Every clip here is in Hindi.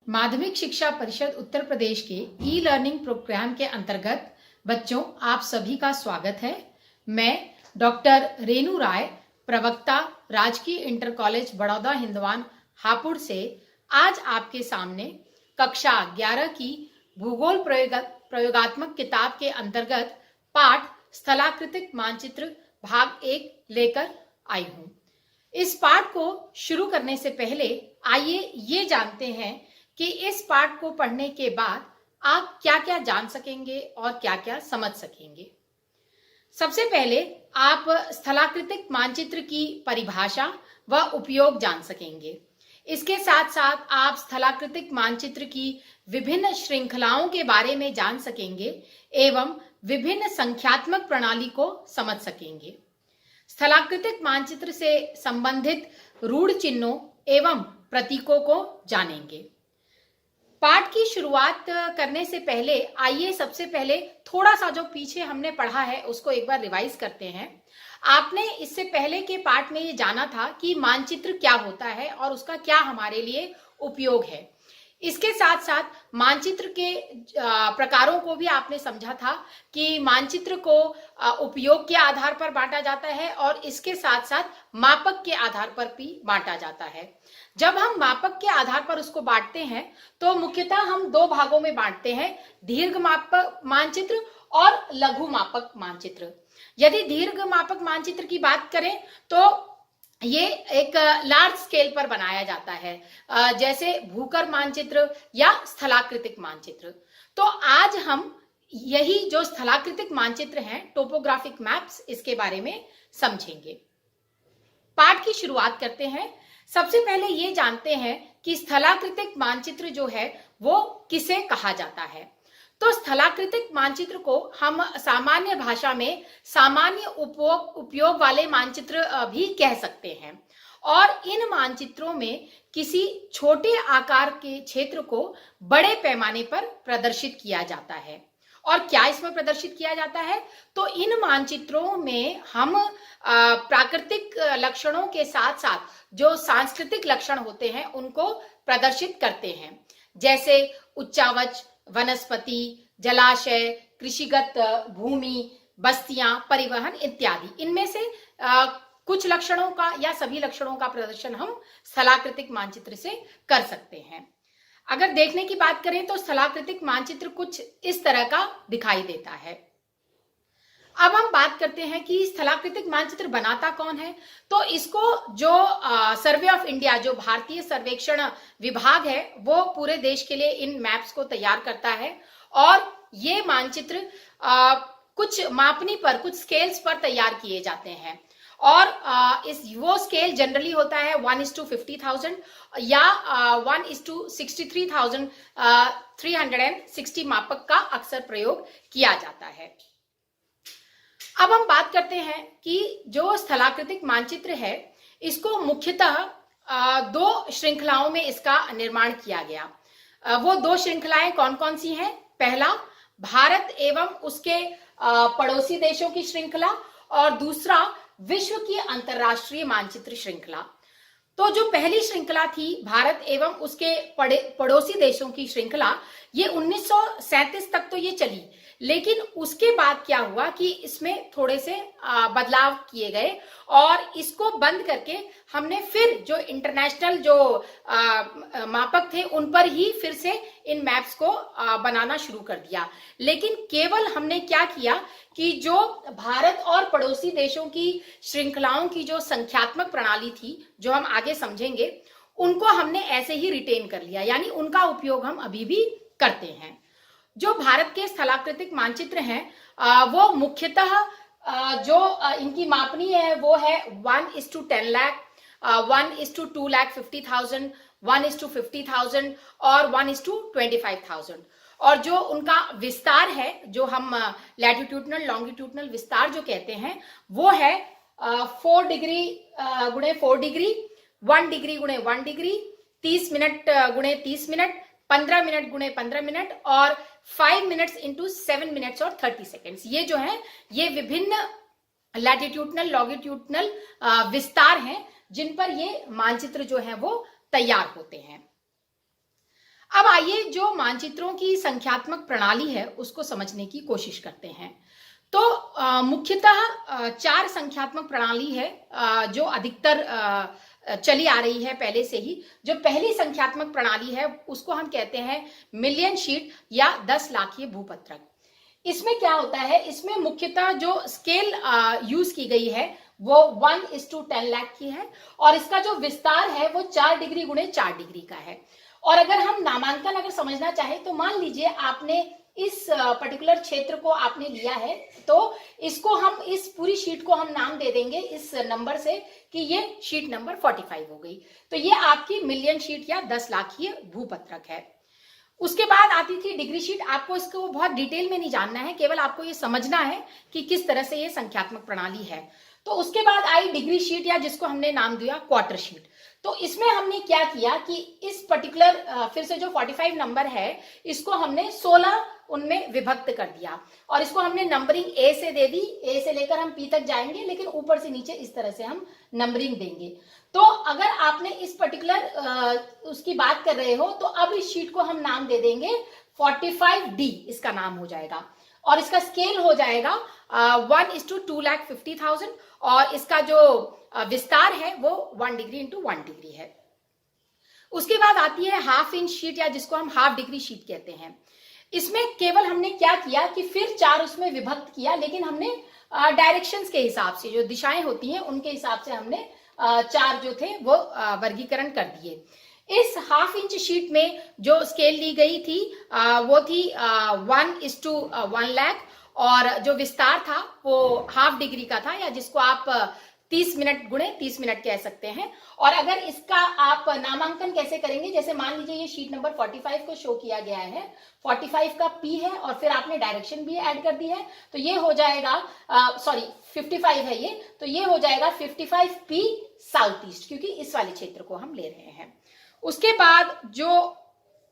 माध्यमिक शिक्षा परिषद उत्तर प्रदेश के ई लर्निंग प्रोग्राम के अंतर्गत बच्चों आप सभी का स्वागत है। मैं डॉक्टर रेणु राय, प्रवक्ता, राजकीय इंटर कॉलेज बड़ौदा हिंदवान हापुड़ से आज आपके सामने कक्षा 11 की भूगोल प्रयोगात्मक किताब के अंतर्गत पाठ स्थलाकृतिक मानचित्र भाग 1 लेकर आई हूं। इस पाठ को शुरू करने से पहले आइए ये जानते हैं कि इस पाठ को पढ़ने के बाद आप क्या क्या जान सकेंगे और क्या क्या समझ सकेंगे। सबसे पहले आप स्थलाकृतिक मानचित्र की परिभाषा व उपयोग जान सकेंगे। इसके साथ साथ आप स्थलाकृतिक मानचित्र की विभिन्न श्रृंखलाओं के बारे में जान सकेंगे एवं विभिन्न संख्यात्मक प्रणाली को समझ सकेंगे। स्थलाकृतिक मानचित्र से संबंधित रूढ़ चिन्हों एवं प्रतीकों को जानेंगे। पाठ की शुरुआत करने से पहले आइए सबसे पहले थोड़ा सा जो पीछे हमने पढ़ा है उसको एक बार रिवाइज करते हैं। आपने इससे पहले के पाठ में ये जाना था कि मानचित्र क्या होता है और उसका क्या हमारे लिए उपयोग है। इसके साथ साथ मानचित्र के प्रकारों को भी आपने समझा था कि मानचित्र को उपयोग के आधार पर बांटा जाता है और इसके साथ साथ मापक के आधार पर भी बांटा जाता है। जब हम मापक के आधार पर उसको बांटते हैं तो मुख्यतः हम दो भागों में बांटते हैं, दीर्घ मापक मानचित्र और लघु मापक मानचित्र। यदि दीर्घ मापक मानचित्र की बात करें तो ये एक लार्ज स्केल पर बनाया जाता है, जैसे भूकर मानचित्र या स्थलाकृतिक मानचित्र। तो आज हम यही जो स्थलाकृतिक मानचित्र हैं, टोपोग्राफिक मैप्स, इसके बारे में समझेंगे। पाठ की शुरुआत करते हैं। सबसे पहले ये जानते हैं कि स्थलाकृतिक मानचित्र जो है वो किसे कहा जाता है। तो स्थलाकृतिक मानचित्र को हम सामान्य भाषा में सामान्य उपयोग वाले मानचित्र भी कह सकते हैं और इन मानचित्रों में किसी छोटे आकार के क्षेत्र को बड़े पैमाने पर प्रदर्शित किया जाता है। और क्या इसमें प्रदर्शित किया जाता है? तो इन मानचित्रों में हम प्राकृतिक लक्षणों के साथ साथ जो सांस्कृतिक लक्षण होते हैं उनको प्रदर्शित करते हैं, जैसे उच्चावच, वनस्पति, जलाशय, कृषिगत भूमि, बस्तियां, परिवहन इत्यादि। इनमें से कुछ लक्षणों का या सभी लक्षणों का प्रदर्शन हम स्थलाकृतिक मानचित्र से कर सकते हैं। अगर देखने की बात करें तो स्थलाकृतिक मानचित्र कुछ इस तरह का दिखाई देता है। अब हम बात करते हैं कि स्थलाकृतिक मानचित्र बनाता कौन है। तो इसको जो सर्वे ऑफ इंडिया, जो भारतीय सर्वेक्षण विभाग है, वो पूरे देश के लिए इन मैप्स को तैयार करता है और ये मानचित्र कुछ मापनी पर, कुछ स्केल्स पर तैयार किए जाते हैं और वो स्केल जनरली होता है 1:50,000 या 1:63,360 मापक का अक्सर प्रयोग किया जाता है। अब हम बात करते हैं कि जो स्थलाकृतिक मानचित्र है इसको मुख्यतः दो श्रृंखलाओं में इसका निर्माण किया गया। वो दो श्रृंखलाएं कौन कौन सी हैं? पहला, भारत एवं उसके पड़ोसी देशों की श्रृंखला और दूसरा, विश्व की अंतरराष्ट्रीय मानचित्र श्रृंखला। तो जो पहली श्रृंखला थी, भारत एवं उसके पड़ोसी देशों की श्रृंखला, ये 1937 तक तो ये चली, लेकिन उसके बाद क्या हुआ कि इसमें थोड़े से बदलाव किए गए और इसको बंद करके हमने फिर जो इंटरनेशनल जो मापक थे उन पर ही फिर से इन मैप्स को बनाना शुरू कर दिया। लेकिन केवल हमने क्या किया कि जो भारत और पड़ोसी देशों की श्रृंखलाओं की जो संख्यात्मक प्रणाली थी, जो हम आगे समझेंगे, उनको हमने ऐसे ही रिटेन कर लिया, यानी उनका उपयोग हम अभी भी करते हैं। जो भारत के स्थलाकृतिक मानचित्र हैं वो मुख्यतः जो इनकी मापनी है वो है 1:10 लाख, 1:2,50,000, 1:50,000 और 1:25,000। और जो उनका विस्तार है, जो हम लैटिट्यूडनल लॉन्गिट्यूडनल विस्तार जो कहते हैं, वो है 4 डिग्री गुणे 4 डिग्री, 1 डिग्री गुणे 1 डिग्री, 30 मिनट गुणे 30 मिनट, 15 मिनट गुणे 15 मिनट और 5 मिनट्स इंटू 7 मिनट्स और 30 सेकेंड्स। ये जो है ये विभिन्न लैटिट्यूडनल लॉन्गिट्यूडनल विस्तार हैं जिन पर ये मानचित्र जो है वो तैयार होते हैं। अब आइए जो मानचित्रों की संख्यात्मक प्रणाली है उसको समझने की कोशिश करते हैं। तो मुख्यतः 4 संख्यात्मक प्रणाली है जो अधिकतर चली आ रही है पहले से ही। जो पहली संख्यात्मक प्रणाली है उसको हम कहते हैं मिलियन शीट या 10 लाखीय भूपत्रक। इसमें क्या होता है, इसमें मुख्यतः जो स्केल यूज की गई है वो 1:10 लाख की है और इसका जो विस्तार है वो 4 डिग्री गुणे 4 डिग्री का है। और अगर हम नामांकन अगर समझना चाहे तो मान लीजिए आपने इस पर्टिकुलर क्षेत्र को आपने लिया है, तो इसको हम इस पूरी शीट को हम नाम दे देंगे इस नंबर से कि ये शीट नंबर 45 हो गई। तो ये आपकी मिलियन शीट या 10 लाखीय भूपत्रक है। उसके बाद आती थी डिग्री शीट। आपको इसको बहुत डिटेल में नहीं जानना है, केवल आपको ये समझना है कि किस तरह से ये संख्यात्मक प्रणाली है। तो उसके बाद आई डिग्री शीट या जिसको हमने नाम दिया क्वार्टर शीट। तो इसमें हमने क्या किया कि इस पर्टिकुलर फिर से जो 45 नंबर है इसको हमने 16 उनमें विभक्त कर दिया और इसको हमने नंबरिंग ए से दे दी। ए से लेकर हम पी तक जाएंगे, लेकिन ऊपर से नीचे इस तरह से हम नंबरिंग देंगे। तो अगर आपने इस पर्टिकुलर उसकी बात कर रहे हो तो अब इस शीट को हम नाम दे देंगे 45D, इसका नाम हो जाएगा और इसका स्केल हो जाएगा 1:2,50,000 और इसका जो विस्तार है वो 1 डिग्री इंटू 1 डिग्री है। उसके बाद आती है हाफ इंच शीट या जिसको हम हाफ डिग्री शीट कहते हैं। इसमें केवल हमने क्या किया कि फिर 4 उसमें विभक्त किया, लेकिन हमने डायरेक्शंस के हिसाब से, जो दिशाएं होती हैं उनके हिसाब से हमने 4 जो थे वो वर्गीकरण कर दिए। इस हाफ इंच शीट में जो स्केल ली गई थी वो थी 1:1 लाख और जो विस्तार था वो हाफ डिग्री का था या जिसको आप 30 मिनट गुणे 30 मिनट कह सकते हैं। और अगर इसका आप नामांकन कैसे करेंगे, जैसे मान लीजिए ये शीट नंबर 45 को शो किया गया है, 45 का P है और फिर आपने डायरेक्शन भी ऐड कर दी है, तो ये हो जाएगा 55 है ये, तो ये हो जाएगा 55P साउथ ईस्ट, क्योंकि इस वाले क्षेत्र को हम ले रहे हैं। उसके बाद जो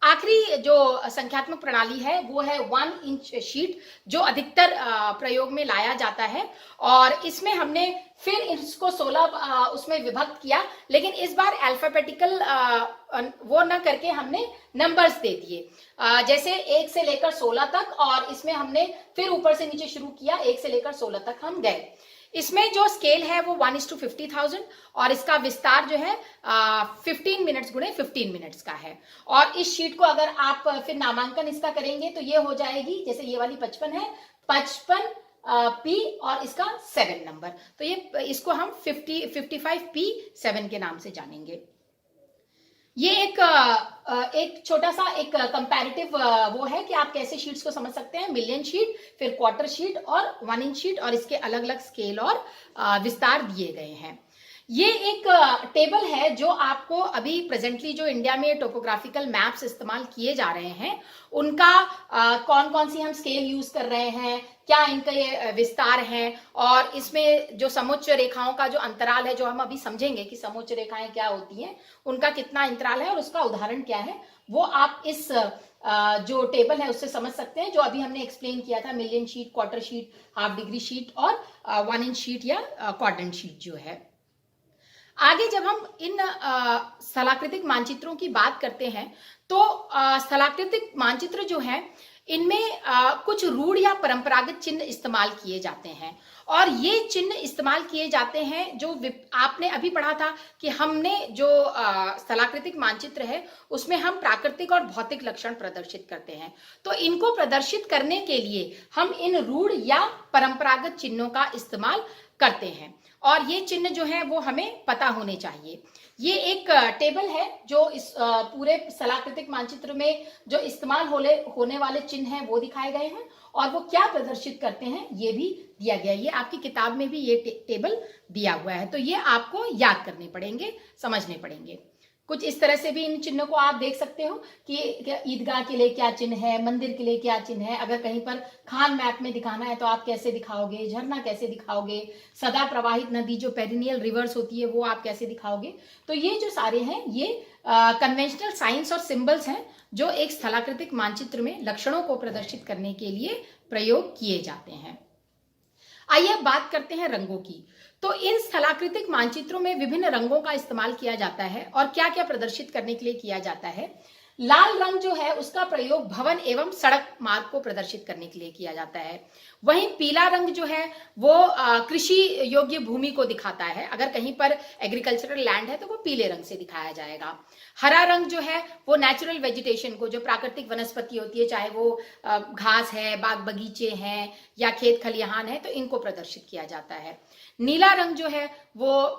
आखिरी जो संख्यात्मक प्रणाली है वो है 1 इंच शीट, जो अधिकतर प्रयोग में लाया जाता है और इसमें हमने फिर इसको 16 उसमें विभक्त किया, लेकिन इस बार अल्फाबेटिकल वो न करके हमने नंबर्स दे दिए, जैसे 1 से लेकर 16 तक, और इसमें हमने फिर ऊपर से नीचे शुरू किया, 1 से लेकर 16 तक हम गए। इसमें जो स्केल है वो 1:50,000 और इसका विस्तार जो है 15 मिनट्स गुणे 15 मिनट्स का है। और इस शीट को अगर आप फिर नामांकन इसका करेंगे तो ये हो जाएगी, जैसे ये वाली 55 है, 55P और इसका 7 नंबर, तो ये इसको हम 55P7 के नाम से जानेंगे। ये एक छोटा सा एक कंपैरेटिव वो है कि आप कैसे शीट्स को समझ सकते हैं, मिलियन शीट, फिर क्वार्टर शीट और 1 इंच शीट, और इसके अलग अलग स्केल और विस्तार दिए गए हैं। ये एक टेबल है जो आपको अभी प्रेजेंटली जो इंडिया में टोपोग्राफिकल मैप्स इस्तेमाल किए जा रहे हैं उनका कौन कौन सी हम स्केल यूज कर रहे हैं, क्या इनका ये विस्तार है, और इसमें जो समोच्च रेखाओं का जो अंतराल है, जो हम अभी समझेंगे कि समोच्च रेखाएं क्या होती हैं, उनका कितना अंतराल है और उसका उदाहरण क्या है, वो आप इस जो टेबल है उससे समझ सकते हैं, जो अभी हमने एक्सप्लेन किया था, million sheet, quarter sheet, half degree sheet और 1 इंच शीट या क्वाड्रेंट शीट जो है। आगे जब हम इन स्थलाकृतिक मानचित्रों की बात करते हैं तो स्थलाकृतिक मानचित्र जो है इनमें कुछ रूढ़ या परंपरागत चिन्ह इस्तेमाल किए जाते हैं, और ये चिन्ह इस्तेमाल किए जाते हैं जो आपने अभी पढ़ा था कि हमने जो स्थलाकृतिक मानचित्र है उसमें हम प्राकृतिक और भौतिक लक्षण प्रदर्शित करते हैं। तो इनको प्रदर्शिित करने के लिए हम इन रूढ़ या परंपरागत चिन्हों का इस्तेमाल करते हैं, और ये चिन्ह जो है वो हमें पता होने चाहिए। ये एक टेबल है जो इस पूरे स्थलाकृतिक मानचित्र में जो इस्तेमाल होने वाले चिन्ह हैं वो दिखाए गए हैं, और वो क्या प्रदर्शित करते हैं ये भी दिया गया है। ये आपकी किताब में भी ये टेबल दिया हुआ है, तो ये आपको याद करने पड़ेंगे, समझने पड़ेंगे। कुछ इस तरह से भी इन चिन्हों को आप देख सकते हो कि ईदगाह के लिए क्या चिन्ह है, मंदिर के लिए क्या चिन्ह है, अगर कहीं पर खान मैप में दिखाना है तो आप कैसे दिखाओगे, झरना कैसे दिखाओगे, सदा प्रवाहित नदी जो पेरिनियल रिवर्स होती है वो आप कैसे दिखाओगे। तो ये जो सारे हैं ये कन्वेंशनल साइंस और सिंबल्स हैं जो एक स्थलाकृतिक मानचित्र में लक्षणों को प्रदर्शित करने के लिए प्रयोग किए जाते हैं। आइए अब बात करते हैं रंगों की। तो इन स्थलाकृतिक मानचित्रों में विभिन्न रंगों का इस्तेमाल किया जाता है, और क्या क्या प्रदर्शित करने के लिए किया जाता है। लाल रंग जो है उसका प्रयोग भवन एवं सड़क मार्ग को प्रदर्शित करने के लिए किया जाता है। वहीं पीला रंग जो है वो कृषि योग्य भूमि को दिखाता है। अगर कहीं पर एग्रीकल्चरल लैंड है तो वो पीले रंग से दिखाया जाएगा। हरा रंग जो है वो नेचुरल वेजिटेशन को, जो प्राकृतिक वनस्पति होती है, चाहे वो घास है, बाग बगीचे हैं या खेत खलिहान है, तो इनको प्रदर्शित किया जाता है। नीला रंग जो है वो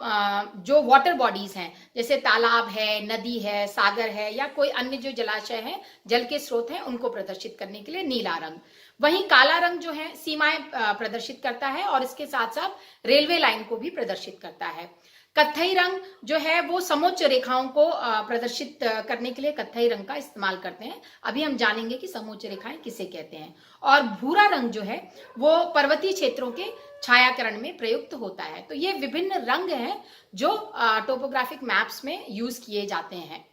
जो वाटर बॉडीज हैं, जैसे तालाब है, नदी है, सागर है या कोई अन्य जो जलाशय है, जल के स्रोत हैं, उनको प्रदर्शित करने के लिए नीला रंग। वहीं काला रंग जो है सीमाएं प्रदर्शित करता है और इसके साथ साथ रेलवे लाइन को भी प्रदर्शित करता है। कत्थई रंग जो है वो समोच्च रेखाओं को प्रदर्शित करने के लिए कत्थई रंग का इस्तेमाल करते हैं। अभी हम जानेंगे कि समोच्च रेखाएं किसे कहते हैं। और भूरा रंग जो है वो पर्वतीय क्षेत्रों के छायाकरण में प्रयुक्त होता है। तो ये विभिन्न रंग हैं जो टोपोग्राफिक मैप्स में यूज किए जाते हैं।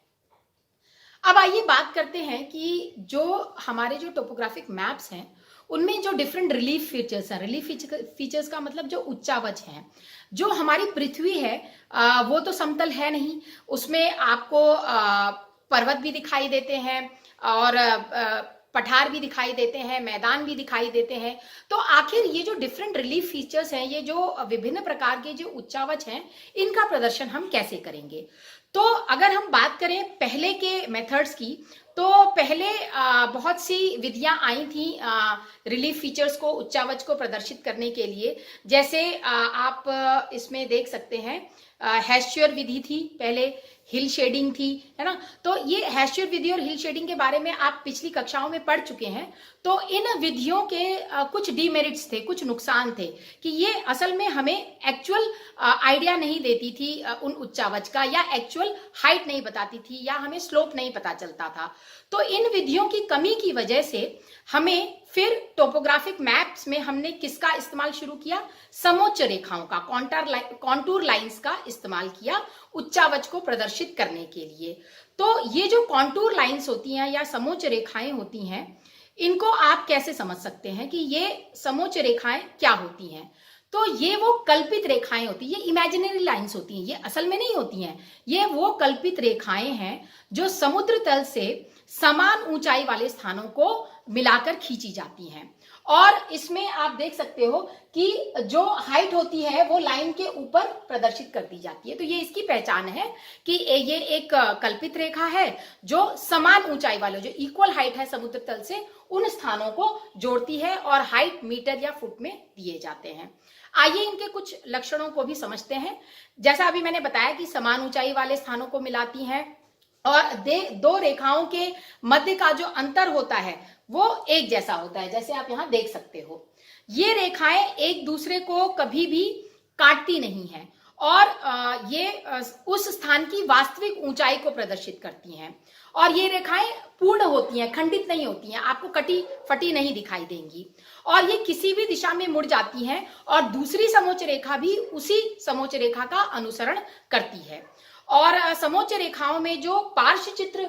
अब आइए बात करते हैं कि जो हमारे जो टोपोग्राफिक मैप्स हैं उनमें जो डिफरेंट रिलीफ फीचर्स हैं, रिलीफ फीचर्स का मतलब जो उच्चावच हैं। जो हमारी पृथ्वी है वो तो समतल है नहीं, उसमें आपको पर्वत भी दिखाई देते हैं और पठार भी दिखाई देते हैं, मैदान भी दिखाई देते हैं। तो आखिर ये जो डिफरेंट रिलीफ फीचर्स हैं, ये जो विभिन्न प्रकार के जो उच्चावच हैं, इनका प्रदर्शन हम कैसे करेंगे? तो अगर हम बात करें पहले के मेथड्स की, तो पहले बहुत सी विधियां आई थी रिलीफ फीचर्स को, उच्चावच को प्रदर्शित करने के लिए। जैसे आप इसमें देख सकते हैं हैश्योर विधि थी, पहले हिल शेडिंग थी, है ना। तो ये हैश्योर विधि और हिल शेडिंग के बारे में आप पिछली कक्षाओं में पढ़ चुके हैं। तो इन विधियों के कुछ डीमेरिट्स थे, कुछ नुकसान थे कि ये असल में हमें एक्चुअल आइडिया नहीं देती थी उन उच्चावच का, या एक्चुअल हाइट नहीं बताती थी, या हमें स्लोप नहीं पता चलता था। तो इन विधियों की कमी की वजह से हमें फिर टोपोग्राफिक मैप्स में हमने किसका इस्तेमाल शुरू किया? समोच्च रेखाओं का, कॉन्टूर लाइंस का इस्तेमाल किया उच्चावच को प्रदर्शित करने के लिए। तो ये जो कॉन्टूर लाइंस होती हैं या समोच्च रेखाएं होती हैं, इनको आप कैसे समझ सकते हैं कि ये समोच्च रेखाएं क्या होती हैं? तो ये वो कल्पित रेखाएं होती हैं, ये इमेजिनरी लाइंस होती हैं, ये असल में नहीं होती हैं। ये वो कल्पित रेखाएं हैं जो समुद्र तल से समान ऊंचाई वाले स्थानों को मिलाकर खींची जाती हैं। और इसमें आप देख सकते हो कि जो हाइट होती है वो लाइन के ऊपर प्रदर्शित कर दी जाती है। तो ये इसकी पहचान है कि ये एक कल्पित रेखा है जो समान ऊंचाई वाले, जो इक्वल हाइट है समुद्र तल से, उन स्थानों को जोड़ती है और हाइट मीटर या फुट में दिए जाते हैं। आइए इनके कुछ लक्षणों को भी समझते हैं। जैसा अभी मैंने बताया कि समान ऊंचाई वाले स्थानों को मिलाती हैं और दो रेखाओं के मध्य का जो अंतर होता है वो एक जैसा होता है, जैसे आप यहां देख सकते हो। ये रेखाएं एक दूसरे को कभी भी काटती नहीं हैं और ये उस स्थान की वास्तविक ऊंचाई को प्रदर्शित करती हैं। और ये रेखाएं पूर्ण होती हैं, खंडित नहीं होती हैं, आपको कटी फटी नहीं दिखाई देंगी। और ये किसी भी दिशा में मुड़ जाती हैं और दूसरी समोच्च रेखा भी उसी समोच्च रेखा का अनुसरण करती है। और समोच्च रेखाओं में जो पार्श्व चित्र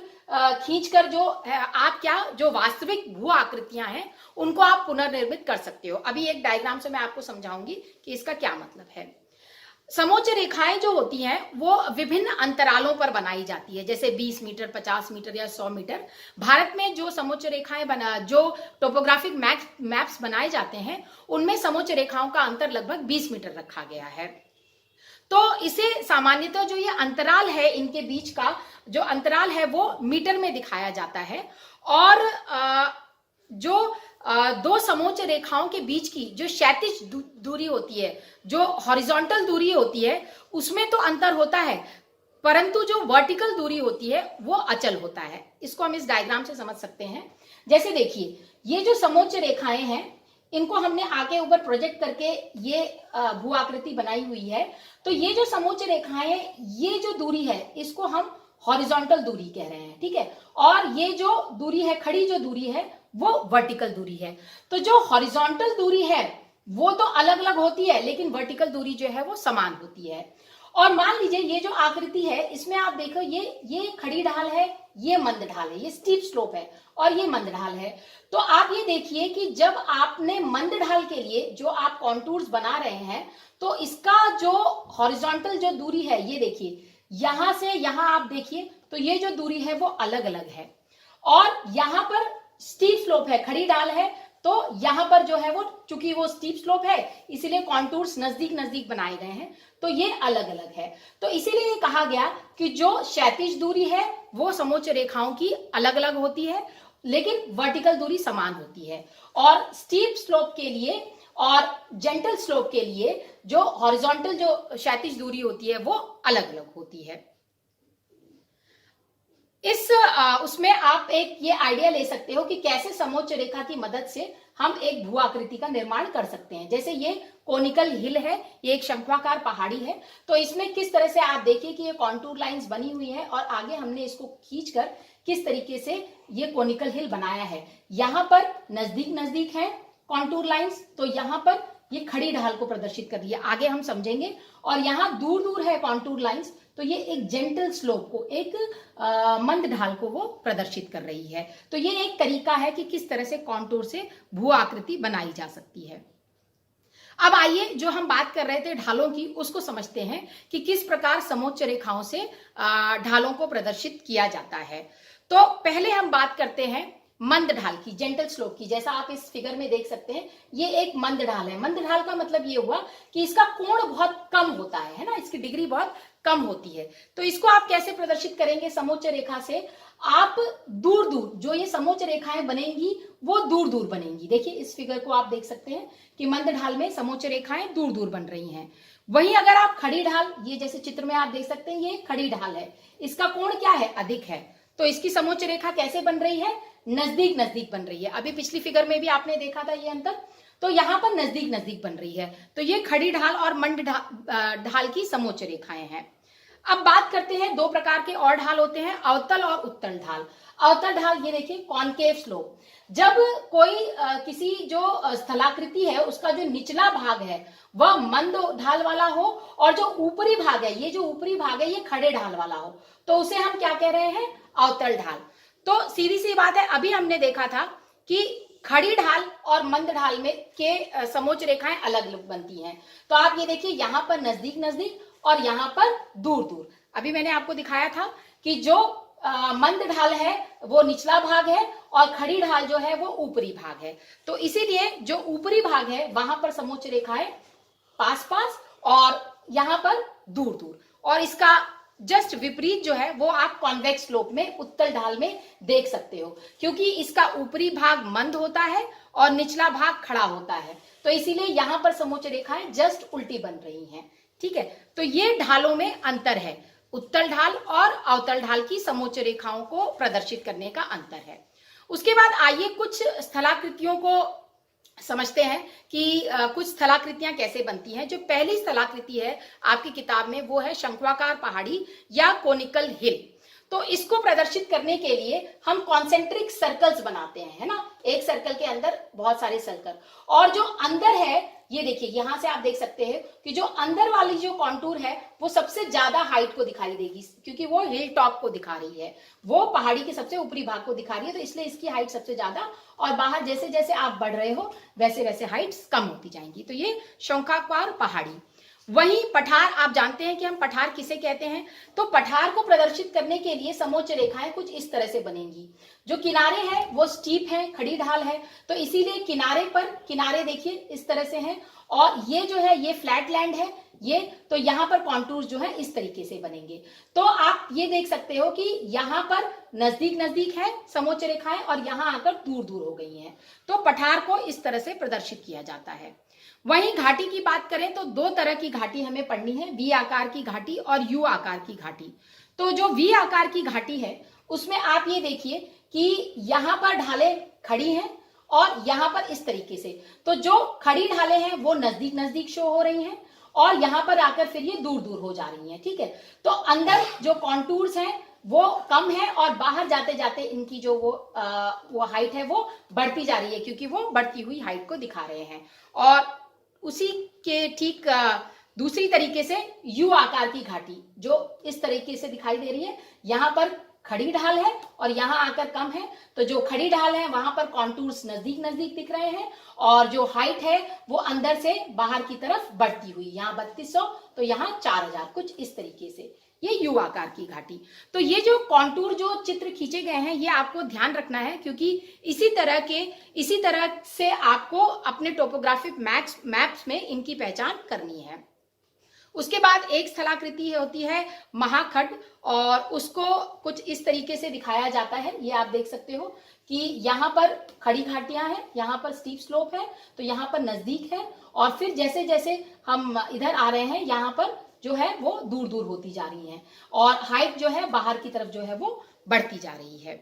खींचकर जो वास्तविक भू आकृतियां हैं उनको आप पुनर्निर्मित कर सकते हो। अभी एक डायग्राम से मैं आपको समझाऊंगी कि इसका क्या मतलब है। समोच्च रेखाएं जो होती हैं वो विभिन्न अंतरालों पर बनाई जाती है, जैसे 20 मीटर, 50 मीटर या 100 मीटर। भारत में जो समोच्च रेखाएं जो टोपोग्राफिक मैप्स बनाए जाते हैं उनमें समोच्च रेखाओं का अंतर लगभग 20 मीटर रखा गया है। तो इसे सामान्यतः जो ये अंतराल है, इनके बीच का जो अंतराल है वो मीटर में दिखाया जाता है। और जो दो समोच्च रेखाओं के बीच की जो क्षैतिज दूरी होती है, जो हॉरिजॉन्टल दूरी होती है, उसमें तो अंतर होता है, परंतु जो वर्टिकल दूरी होती है वो अचल होता है। इसको हम इस डायग्राम से समझ सकते हैं। जैसे देखिए, ये जो समोच्च रेखाएं हैं इनको हमने आगे ऊपर प्रोजेक्ट करके ये भू आकृति बनाई हुई है। तो ये जो समोच्च रेखाएं हैं, ये जो दूरी है इसको हम हॉरिजॉन्टल दूरी कह रहे हैं, ठीक है। और ये जो दूरी है, खड़ी जो दूरी है, वो वर्टिकल दूरी है। तो जो हॉरिजॉन्टल दूरी है वो तो अलग अलग होती है, लेकिन वर्टिकल दूरी जो है वो समान होती है। और मान लीजिए ये जो आकृति है इसमें आप देखो, ये खड़ी ढाल है, ये मंद ढाल है, ये स्टीप स्लोप है और ये मंद ढाल है। तो आप ये देखिए कि जब आपने मंद ढाल के लिए जो आप कॉन्टूर्स बना रहे हैं, तो इसका जो हॉरिजॉन्टल जो दूरी है, ये देखिए यहां से यहां आप देखिए, तो ये जो दूरी है वो अलग अलग है। और यहाँ पर स्टीप स्लोप है, खड़ी ढाल है, तो यहाँ पर जो है वो चूंकि वो स्टीप स्लोप है इसीलिए कॉन्टूर्स नजदीक नजदीक बनाए गए हैं, तो ये अलग अलग है। तो इसीलिए ये कहा गया कि जो क्षैतिज दूरी है वो समोच्च रेखाओं की अलग अलग होती है, लेकिन वर्टिकल दूरी समान होती है। और स्टीप स्लोप के लिए और जेंटल स्लोप के लिए जो हॉरिजॉन्टल जो क्षैतिज दूरी होती है वो अलग अलग होती है। इस उसमें आप एक ये आइडिया ले सकते हो कि कैसे समोच्च रेखा की मदद से हम एक भू आकृति का निर्माण कर सकते हैं। जैसे ये कोनिकल हिल है, ये एक शंक्वाकार पहाड़ी है, तो इसमें किस तरह से आप देखिए कि ये कॉन्टूर लाइंस बनी हुई है और आगे हमने इसको खींचकर किस तरीके से ये कोनिकल हिल बनाया है। यहाँ पर नजदीक नजदीक है कॉन्टूर लाइंस, तो यहाँ पर ये खड़ी ढाल को प्रदर्शित कर रही है, आगे हम समझेंगे। और यहाँ दूर दूर है कॉन्टूर लाइंस, तो ये एक जेंटल स्लोप को, एक मंद ढाल को वो प्रदर्शित कर रही है। तो ये एक तरीका है कि किस तरह से कॉन्टूर से भू आकृति बनाई जा सकती है। अब आइए जो हम बात कर रहे थे ढालों की, उसको समझते हैं कि किस प्रकार समोच्च रेखाओं से ढालों को प्रदर्शित किया जाता है। तो पहले हम बात करते हैं मंद ढाल की, जेंटल स्लोप की। जैसा आप इस फिगर में देख सकते हैं, ये एक मंद ढाल है। मंद ढाल का मतलब ये हुआ कि इसका कोण बहुत कम होता है ना, इसकी डिग्री बहुत कम होती है। तो इसको आप कैसे प्रदर्शित करेंगे समोच्च रेखा से? आप दूर दूर जो ये समोच्च रेखाएं बनेंगी वो दूर दूर बनेंगी। देखिए इस फिगर को आप देख सकते हैं कि मंद ढाल में समोच्च रेखाएं दूर दूर बन रही हैं। वहीं अगर आप खड़ी ढाल, ये जैसे चित्र में आप देख सकते हैं ये खड़ी ढाल है, इसका कोण क्या है? अधिक है, तो इसकी समोच्च रेखा कैसे बन रही है? नजदीक नजदीक बन रही है। अभी पिछली फिगर में भी आपने देखा था ये अंतर, तो यहाँ पर नजदीक नजदीक बन रही है। तो ये खड़ी ढाल और मंद ढाल की समोच्च रेखाएं हैं। अब बात करते हैं, दो प्रकार के और ढाल होते हैं, अवतल और उत्तल ढाल। अवतल ढाल ये देखिए कॉनकेव स्लोप। जब कोई किसी जो स्थलाकृति है उसका जो निचला भाग है वह मंद ढाल वाला हो और जो ऊपरी भाग है, ये जो ऊपरी भाग है ये खड़े ढाल वाला हो, तो उसे हम क्या कह रहे हैं? अवतल ढाल। तो सीधी सी बात है, अभी हमने देखा था कि खड़ी ढाल और मंद ढाल में के समोच्च रेखाएं अलग अलग बनती हैं। तो आप ये देखिए यहाँ पर नजदीक नजदीक और यहाँ पर दूर दूर। अभी मैंने आपको दिखाया था कि जो मंद ढाल है वो निचला भाग है और खड़ी ढाल जो है वो ऊपरी भाग है। तो इसीलिए जो ऊपरी भाग है वहां पर समोच्च रेखाएं पास पास और यहाँ पर दूर दूर, और इसका जस्ट विपरीत जो है वो आप कॉन्वेक्स स्लोप में, उत्तल ढाल में देख सकते हो, क्योंकि इसका ऊपरी भाग मंद होता है और निचला भाग खड़ा होता है। तो इसीलिए यहाँ पर समोच्च रेखाएं जस्ट उल्टी बन रही हैं। ठीक है, तो ये ढालों में अंतर है, उत्तल ढाल और अवतल ढाल की समोच्च रेखाओं को प्रदर्शित करने का अंतर है। उसके बाद आइए कुछ स्थलाकृतियों को समझते हैं कि कुछ स्थलाकृतियां कैसे बनती हैं। जो पहली स्थलाकृति है आपकी किताब में वो है शंक्वाकार पहाड़ी या कोनिकल हिल। तो इसको प्रदर्शित करने के लिए हम कॉन्सेंट्रिक सर्कल्स बनाते हैं, है ना, एक सर्कल के अंदर बहुत सारे सर्कल, और जो अंदर है ये देखिए यहां से आप देख सकते हैं कि जो अंदर वाली जो कॉन्टूर है वो सबसे ज्यादा हाइट को दिखाई देगी, क्योंकि वो हिल टॉप को दिखा रही है, वो पहाड़ी के सबसे ऊपरी भाग को दिखा रही है, तो इसलिए इसकी हाइट सबसे ज्यादा, और बाहर जैसे जैसे आप बढ़ रहे हो वैसे वैसे हाइट्स कम होती जाएंगी। तो ये शंक्वाकार पहाड़ी। वहीं पठार, आप जानते हैं कि हम पठार किसे कहते हैं? तो पठार को प्रदर्शित करने के लिए समोच्च रेखाएं कुछ इस तरह से बनेंगी। जो किनारे हैं वो स्टीप है, खड़ी ढाल है, तो इसीलिए किनारे पर, किनारे देखिए इस तरह से हैं, और ये जो है ये फ्लैट लैंड है ये, तो यहाँ पर कॉन्टूर जो है इस तरीके से बनेंगे। तो आप ये देख सकते हो कि यहाँ पर नजदीक नजदीक है समोच्च रेखाएं और यहाँ आकर दूर दूर हो गई हैं। तो पठार को इस तरह से प्रदर्शित किया जाता है। वहीं घाटी की बात करें तो दो तरह की घाटी हमें पढ़नी है, वी आकार की घाटी और यू आकार की घाटी। तो जो वी आकार की घाटी है उसमें आप ये देखिए कि यहाँ पर ढालें खड़ी हैं और यहाँ पर इस तरीके से, तो जो खड़ी ढालें हैं वो नजदीक नजदीक शो हो रही हैं और यहाँ पर आकर फिर ये दूर दूर हो जा रही हैं। ठीक है, तो अंदर जो कॉन्टूर्स हैं वो कम है और बाहर जाते जाते इनकी जो वो हाइट है वो बढ़ती जा रही है, क्योंकि वो बढ़ती हुई हाइट को दिखा रहे हैं। और उसी के ठीक दूसरी तरीके से यू आकार की घाटी जो इस तरीके से दिखाई दे रही है, यहाँ पर खड़ी ढाल है और यहाँ आकर कम है, तो जो खड़ी ढाल है वहां पर कॉन्टूर्स नजदीक नजदीक दिख रहे हैं और जो हाइट है वो अंदर से बाहर की तरफ बढ़ती हुई, यहाँ 3200 तो यहाँ 4000, कुछ इस तरीके से ये यू आकार की घाटी। तो ये जो कॉन्टूर जो चित्र खींचे गए हैं ये आपको ध्यान रखना है, क्योंकि इसी तरह से आपको अपने टोपोग्राफिक मैप्स में इनकी पहचान करनी है। उसके बाद एक स्थलाकृति होती है महाखड्ड, और उसको कुछ इस तरीके से दिखाया जाता है। ये आप देख सकते हो कि यहाँ पर खड़ी घाटियां हैं, यहाँ पर स्टीप स्लोप है, तो यहाँ पर नजदीक है, और फिर जैसे जैसे हम इधर आ रहे हैं यहाँ पर जो है वो दूर दूर होती जा रही है, और हाइट जो है बाहर की तरफ जो है वो बढ़ती जा रही है।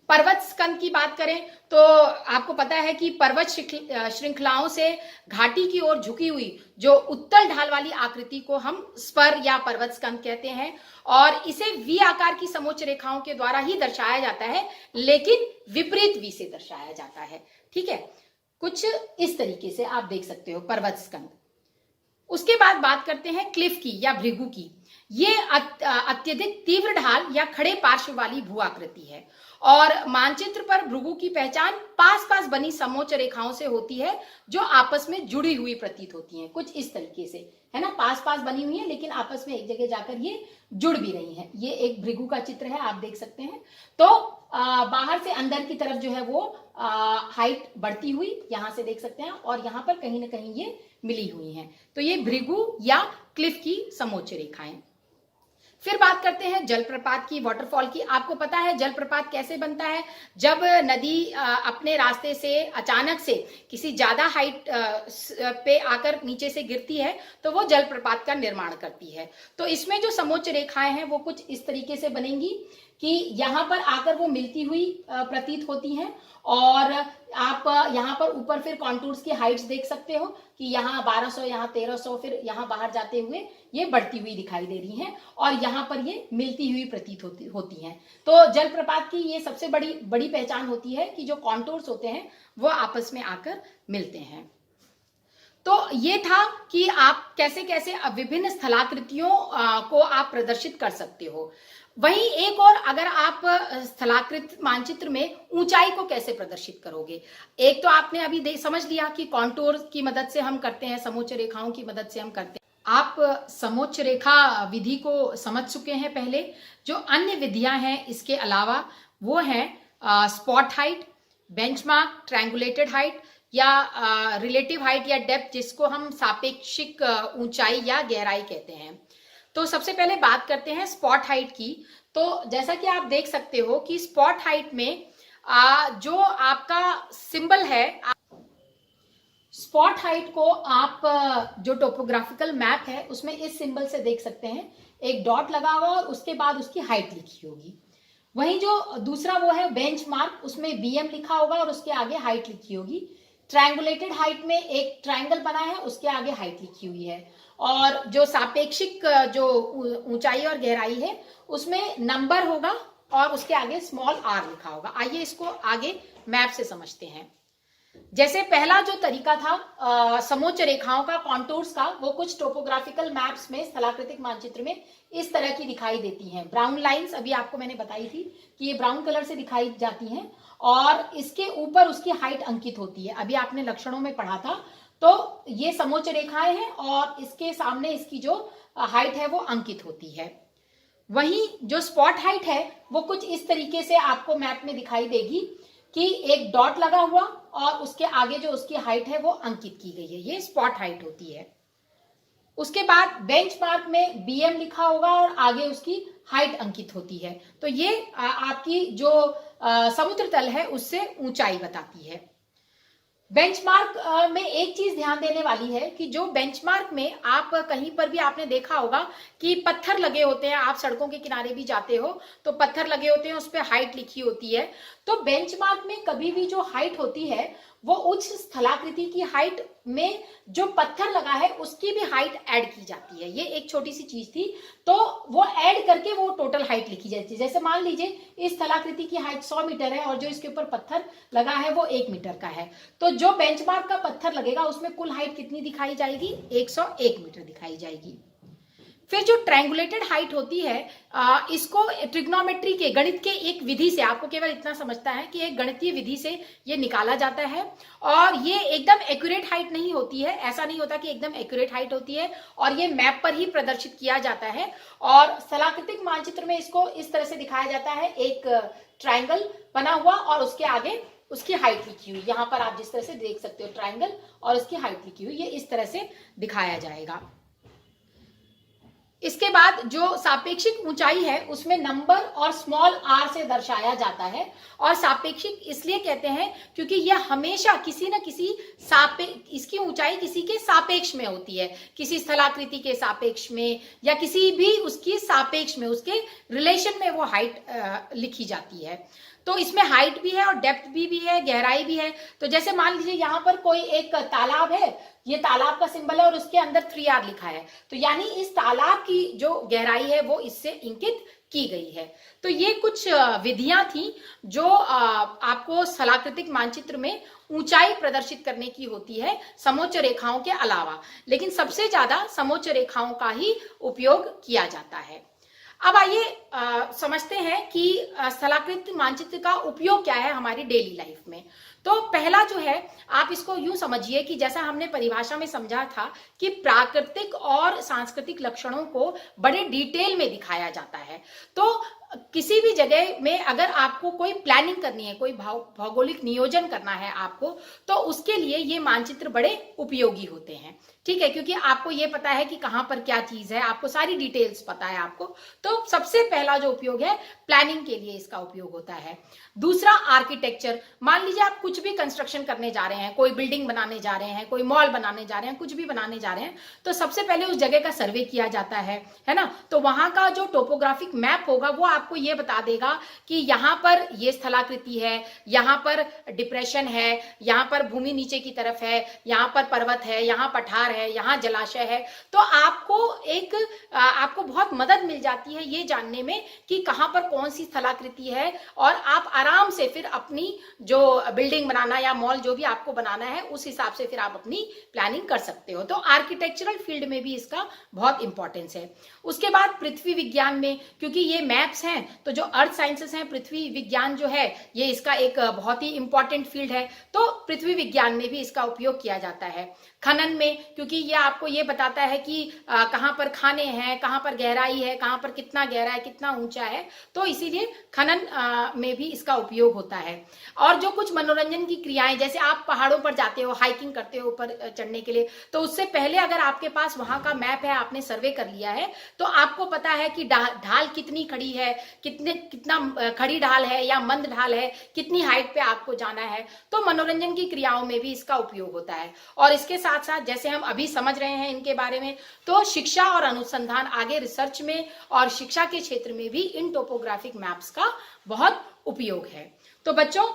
पर्वत स्कंद की बात करें तो आपको पता है कि पर्वत श्रृंखलाओं से घाटी की ओर झुकी हुई जो उत्तल ढाल वाली आकृति को हम स्पर या पर्वत स्कंद कहते हैं, और इसे वी आकार की समोच्च रेखाओं के द्वारा ही दर्शाया जाता है, लेकिन विपरीत वी से दर्शाया जाता है। ठीक है, कुछ इस तरीके से आप देख सकते हो पर्वत स्कंद। उसके बाद बात करते हैं क्लिफ की या भृगु की। ये अत्यधिक तीव्र ढाल या खड़े पार्श्व वाली भू आकृति है, और मानचित्र पर भृगु की पहचान पास पास बनी समोच्च रेखाओं से होती है जो आपस में जुड़ी हुई प्रतीत होती हैं, कुछ इस तरीके से, है ना, पास पास बनी हुई है लेकिन आपस में एक जगह जाकर ये जुड़ भी रही हैं। ये एक भृगु का चित्र है, आप देख सकते हैं। तो बाहर से अंदर की तरफ जो है वो हाइट बढ़ती हुई यहां से देख सकते हैं, और यहाँ पर कहीं ना कहीं ये मिली हुई हैं। तो ये भृगु या क्लिफ की समोच्च रेखाएं। फिर बात करते हैं जलप्रपात की, वाटरफॉल की। आपको पता है जलप्रपात कैसे बनता है? जब नदी अपने रास्ते से अचानक से किसी ज्यादा हाइट पे आकर नीचे से गिरती है तो वो जलप्रपात का निर्माण करती है। तो इसमें जो समोच्च रेखाएं हैं वो कुछ इस तरीके से बनेंगी कि यहाँ पर आकर वो मिलती हुई प्रतीत होती हैं, और आप यहाँ पर ऊपर फिर कॉन्टूर्स की हाइट्स देख सकते हो कि यहाँ 1200, यहाँ 1300, फिर यहाँ बाहर जाते हुए ये बढ़ती हुई दिखाई दे रही हैं, और यहाँ पर ये मिलती हुई प्रतीत होती हैं। तो जलप्रपात की ये सबसे बड़ी पहचान होती है कि जो कॉन्टूर्स होते हैं वो आपस में आकर मिलते हैं। तो ये था कि आप कैसे कैसे विभिन्न स्थलाकृतियों को आप प्रदर्शित कर सकते हो। वहीं एक और, अगर आप स्थलाकृत मानचित्र में ऊंचाई को कैसे प्रदर्शित करोगे? एक तो आपने अभी समझ लिया कि कॉन्टूर की मदद से हम करते हैं, समोच्च रेखाओं की मदद से हम करते हैं। आप समोच्च रेखा विधि को समझ चुके हैं पहले। जो अन्य विधियां हैं इसके अलावा वो हैं स्पॉट हाइट, बेंचमार्क, ट्रायंगुलेटेड हाइट या रिलेटिव हाइट या डेप्थ, जिसको हम सापेक्षिक ऊंचाई या गहराई कहते हैं। तो सबसे पहले बात करते हैं स्पॉट हाइट की। तो जैसा कि आप देख सकते हो कि स्पॉट हाइट में जो आपका सिंबल है, स्पॉट हाइट को आप जो टोपोग्राफिकल मैप है उसमें इस सिंबल से देख सकते हैं। एक डॉट लगा हुआ और उसके बाद उसकी हाइट लिखी होगी। वहीं जो दूसरा वो है बेंचमार्क, उसमें BM लिखा होगा और उसके आगे हाइट लिखी होगी। ट्रायंगुलेटेड हाइट में एक ट्रायंगल बना है, उसके आगे हाइट लिखी हुई है। और जो सापेक्षिक जो ऊंचाई और गहराई है उसमें नंबर होगा और उसके आगे स्मॉल r लिखा होगा। आइए इसको आगे मैप से समझते हैं। जैसे पहला जो तरीका था समोच्च रेखाओं का, कॉन्टूर्स का, वो कुछ टोपोग्राफिकल मैप्स में, स्थलाकृतिक मानचित्र में इस तरह की दिखाई देती हैं। ब्राउन लाइंस अभी आपको मैंने बताई थी कि ये ब्राउन कलर से दिखाई जाती हैं, और इसके ऊपर उसकी हाइट अंकित होती है। अभी आपने लक्षणों में पढ़ा था। तो ये समोच्च रेखाएं हैं और इसके सामने इसकी जो हाइट है वो अंकित होती है। वहीं जो स्पॉट हाइट है वो कुछ इस तरीके से आपको मैप में दिखाई देगी कि एक डॉट लगा हुआ और उसके आगे जो उसकी हाइट है वो अंकित की गई है। ये स्पॉट हाइट होती है। उसके बाद बेंचमार्क में BM लिखा होगा और आगे उसकी हाइट अंकित होती है। तो ये आपकी जो समुद्र तल है उससे ऊंचाई बताती है। बेंचमार्क में एक चीज ध्यान देने वाली है कि जो बेंचमार्क में आप कहीं पर भी आपने देखा होगा कि पत्थर लगे होते हैं। आप सड़कों के किनारे भी जाते हो तो पत्थर लगे होते हैं, उस पर हाइट लिखी होती है। तो बेंचमार्क में कभी भी जो हाइट होती है वो उच्च स्थलाकृति की हाइट में जो पत्थर लगा है उसकी भी हाइट ऐड की जाती है। ये एक छोटी सी चीज थी, तो वो ऐड करके वो टोटल हाइट लिखी जाती है। जैसे मान लीजिए इस स्थलाकृति की हाइट 100 मीटर है और जो इसके ऊपर पत्थर लगा है वो 1 मीटर का है, तो जो बेंचमार्क का पत्थर लगेगा उसमें कुल हाइट कितनी दिखाई जाएगी? 101 मीटर दिखाई जाएगी। फिर जो ट्रायंगुलेटेड हाइट होती है, इसको ट्रिग्नोमेट्री के गणित के एक विधि से, आपको केवल इतना समझता है कि एक गणितीय विधि से ये निकाला जाता है। और ये एकदम एक्यूरेट हाइट नहीं होती है, ऐसा नहीं होता कि एकदम एक्यूरेट हाइट होती है, और ये मैप पर ही प्रदर्शित किया जाता है। और स्थलाकृतिक मानचित्र में इसको इस तरह से दिखाया जाता है, एक ट्रायंगल बना हुआ और उसके आगे उसकी हाइट लिखी हुई। यहाँ पर आप जिस तरह से देख सकते हो ट्रायंगल और उसकी हाइट लिखी हुई, ये इस तरह से दिखाया जाएगा। इसके बाद जो सापेक्षिक ऊंचाई है उसमें नंबर और स्मॉल r से दर्शाया जाता है। और सापेक्षिक इसलिए कहते हैं क्योंकि यह हमेशा किसी न किसी इसकी ऊंचाई किसी के सापेक्ष में होती है, किसी स्थलाकृति के सापेक्ष में या किसी भी उसकी सापेक्ष में, उसके रिलेशन में वो हाइट लिखी जाती है। तो इसमें हाइट भी है और डेप्थ भी है, गहराई भी है। तो जैसे मान लीजिए यहाँ पर कोई एक तालाब है, ये तालाब का सिंबल है और उसके अंदर 3R लिखा है, तो यानी इस तालाब की जो गहराई है वो इससे इंकित की गई है। तो ये कुछ विधियां थी जो आपको स्थलाकृतिक मानचित्र में ऊंचाई प्रदर्शित करने की होती है, समोच्च रेखाओं के अलावा। लेकिन सबसे ज्यादा समोच्च रेखाओं का ही उपयोग किया जाता है। अब आइए समझते हैं कि स्थलाकृतिक मानचित्र का उपयोग क्या है हमारी डेली लाइफ में। तो पहला जो है, आप इसको यूं समझिए कि जैसा हमने परिभाषा में समझा था कि प्राकृतिक और सांस्कृतिक लक्षणों को बड़े डिटेल में दिखाया जाता है। तो किसी भी जगह में अगर आपको कोई प्लानिंग करनी है, कोई भौगोलिक नियोजन करना है आपको, तो उसके लिए ये मानचित्र बड़े उपयोगी होते हैं। ठीक है, क्योंकि आपको ये पता है कि कहाँ पर क्या चीज है, आपको सारी डिटेल्स पता है आपको। तो सबसे पहला जो उपयोग है, प्लानिंग के लिए इसका उपयोग होता है। दूसरा, आर्किटेक्चर। मान लीजिए आप कुछ भी कंस्ट्रक्शन करने जा रहे हैं, कोई बिल्डिंग बनाने जा रहे हैं, कोई मॉल बनाने जा रहे हैं, कुछ भी बनाने जा रहे हैं, तो सबसे पहले उस जगह का सर्वे किया जाता है ना। तो वहां का जो टोपोग्राफिक मैप होगा वो आपको ये बता देगा कि यहाँ पर ये स्थलाकृति है, यहाँ पर डिप्रेशन है, यहाँ पर भूमि नीचे की तरफ है, यहाँ पर पर्वत है, यहाँ पठार है, यहाँ जलाशय है। तो आपको बहुत मदद मिल जाती है ये जानने में कि कहाँ पर कौन सी स्थलाकृति है, और आप आराम से फिर अपनी जो बिल्डिंग बनाना या मॉल जो भी आपको बनाना है उस हिसाब से फिर आप अपनी प्लानिंग कर सकते हो। तो आर्किटेक्चरल फील्ड में भी इसका बहुत इंपॉर्टेंस है। उसके बाद पृथ्वी विज्ञान में, क्योंकि ये मैप्स हैं, तो जो अर्थ साइंसेस हैं, पृथ्वी विज्ञान जो है ये इसका एक बहुत ही इंपॉर्टेंट फील्ड है, तो पृथ्वी विज्ञान में भी इसका उपयोग किया जाता है। खनन में, क्योंकि ये आपको ये बताता है कि कहाँ पर खाने हैं, कहाँ पर गहराई है, कहाँ पर कितना गहरा है, कितना ऊंचा है, तो इसीलिए खनन में भी इसका उपयोग होता है। और जो कुछ मनोरंजन की क्रियाएं, जैसे आप पहाड़ों पर जाते हो, हाइकिंग करते हो ऊपर चढ़ने के लिए, तो उससे पहले अगर आपके पास वहां का मैप है, आपने सर्वे कर लिया है, तो आपको पता है कि ढाल कितनी खड़ी है, कितना खड़ी ढाल है या मंद ढाल है, कितनी हाइट पे आपको जाना है। तो मनोरंजन की क्रियाओं में भी इसका उपयोग होता है। और इसके साथ साथ जैसे हम अभी समझ रहे हैं इनके बारे में, तो शिक्षा और अनुसंधान, आगे रिसर्च में और शिक्षा के क्षेत्र में भी इन टोपोग्राफिक मैप्स का बहुत उपयोग है। तो बच्चों,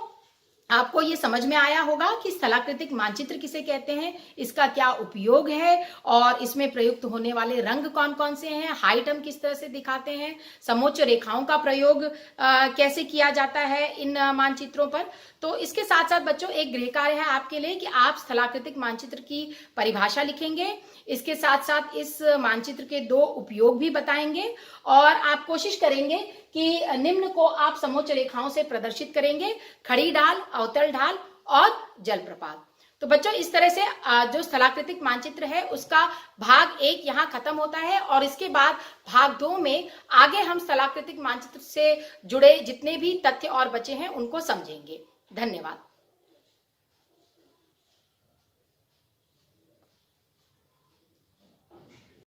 आपको ये समझ में आया होगा कि स्थलाकृतिक मानचित्र किसे कहते हैं, इसका क्या उपयोग है, और इसमें प्रयुक्त होने वाले रंग कौन कौन से हैं, हाइट हम किस तरह से दिखाते हैं, समोच्च रेखाओं का प्रयोग कैसे किया जाता है इन मानचित्रों पर। तो इसके साथ साथ बच्चों एक गृह कार्य है आपके लिए कि आप स्थलाकृतिक मानचित्र की परिभाषा लिखेंगे, इसके साथ साथ इस मानचित्र के 2 उपयोग भी बताएंगे, और आप कोशिश करेंगे कि निम्न को आप समोच्च रेखाओं से प्रदर्शित करेंगे: खड़ी ढाल, अवतल ढाल और जलप्रपात। तो बच्चों, इस तरह से जो स्थलाकृतिक मानचित्र है उसका भाग 1 यहाँ खत्म होता है, और इसके बाद भाग 2 में आगे हम स्थलाकृतिक मानचित्र से जुड़े जितने भी तथ्य और बचे हैं उनको समझेंगे। धन्यवाद।